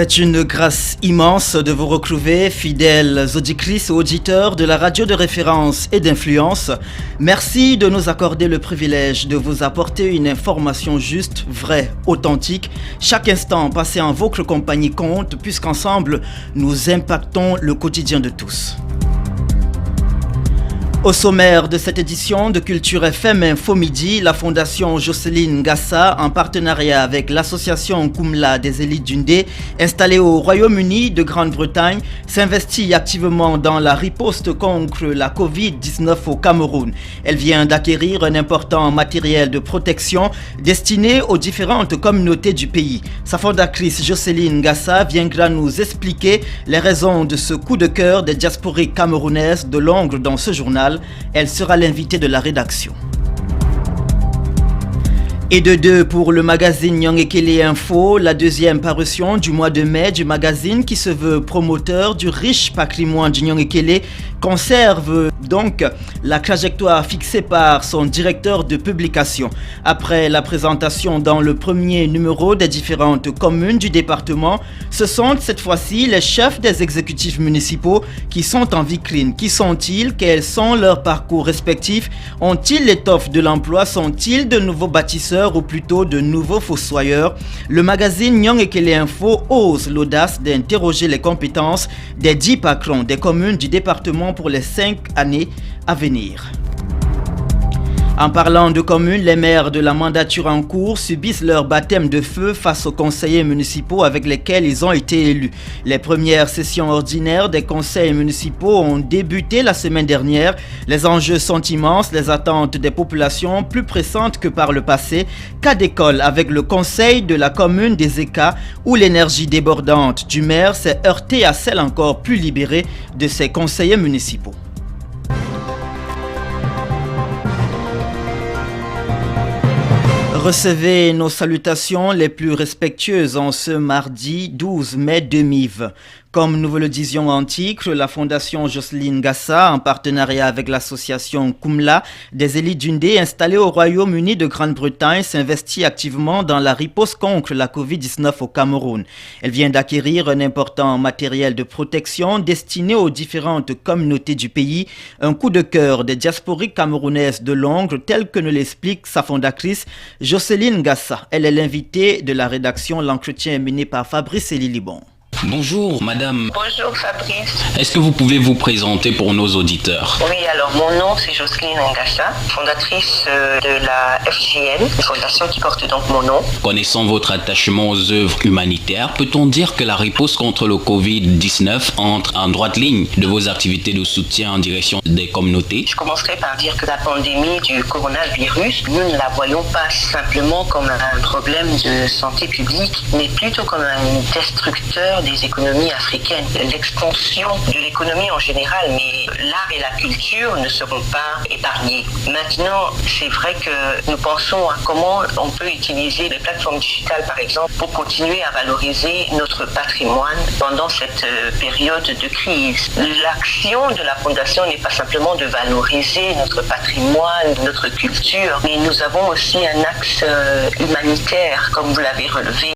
C'est une grâce immense de vous retrouver, fidèles auditrices et auditeurs de la radio de référence et d'influence. Merci de nous accorder le privilège de vous apporter une information juste, vraie, authentique. Chaque instant passé en votre compagnie compte, puisqu'ensemble, nous impactons le quotidien de tous. Au sommaire de cette édition de Culture FM Info Midi, la Fondation Jocelyne Ngassa, en partenariat avec l'association Kumla des élites d'Undé, installée au Royaume-Uni de Grande-Bretagne, s'investit activement dans la riposte contre la Covid-19 au Cameroun. Elle vient d'acquérir un important matériel de protection destiné aux différentes communautés du pays. Sa fondatrice Jocelyne Ngassa viendra nous expliquer les raisons de ce coup de cœur des diasporiques camerounaises de l'ongre dans ce journal. Elle sera l'invitée de la rédaction. Et de deux pour le magazine Nyong Ekele Info, la deuxième parution du mois de mai du magazine qui se veut promoteur du riche patrimoine du Nyong Ekele conserve donc la trajectoire fixée par son directeur de publication. Après la présentation dans le premier numéro des différentes communes du département, ce sont cette fois-ci les chefs des exécutifs municipaux qui sont en vitrine. Qui sont-ils? Quels sont leurs parcours respectifs? Ont-ils l'étoffe de l'emploi? Sont-ils de nouveaux bâtisseurs ou plutôt de nouveaux fossoyeurs? Le magazine Nyong Ekele Info ose l'audace d'interroger les compétences des 10 patrons des communes du département pour les 5 années à venir. En parlant de communes, les maires de la mandature en cours subissent leur baptême de feu face aux conseillers municipaux avec lesquels ils ont été élus. Les premières sessions ordinaires des conseils municipaux ont débuté la semaine dernière. Les enjeux sont immenses, les attentes des populations plus pressantes que par le passé. Cas d'école avec le conseil de la commune des Écas où l'énergie débordante du maire s'est heurtée à celle encore plus libérée de ses conseillers municipaux. Recevez nos salutations les plus respectueuses en ce mardi 12 mai 2020. Comme nous vous le disions en titre, la Fondation Jocelyne Ngassa, en partenariat avec l'association Kumla des élites d'Undé installée au Royaume-Uni de Grande-Bretagne, s'investit activement dans la riposte contre la Covid-19 au Cameroun. Elle vient d'acquérir un important matériel de protection destiné aux différentes communautés du pays, un coup de cœur des diasporiques camerounaises de l'ongre, tel que nous l'explique sa fondatrice Jocelyne Ngassa. Elle est l'invitée de la rédaction. L'entretien est mené par Fabrice Elilibon. Bonjour madame. Bonjour Fabrice. Est-ce que vous pouvez vous présenter pour nos auditeurs? Oui, alors mon nom c'est Jocelyne Ngassa, fondatrice de la FGN, une fondation qui porte donc mon nom. Connaissant votre attachement aux œuvres humanitaires, peut-on dire que la riposte contre le Covid-19 entre en droite ligne de vos activités de soutien en direction des communautés? Je commencerai par dire que la pandémie du coronavirus, nous ne la voyons pas simplement comme un problème de santé publique, mais plutôt comme un destructeur des économies africaines. L'expansion de l'économie en général, mais l'art et la culture ne seront pas épargnés. Maintenant, c'est vrai que nous pensons à comment on peut utiliser les plateformes digitales, par exemple, pour continuer à valoriser notre patrimoine pendant cette période de crise. L'action de la Fondation n'est pas simplement de valoriser notre patrimoine, notre culture, mais nous avons aussi un axe humanitaire, comme vous l'avez relevé.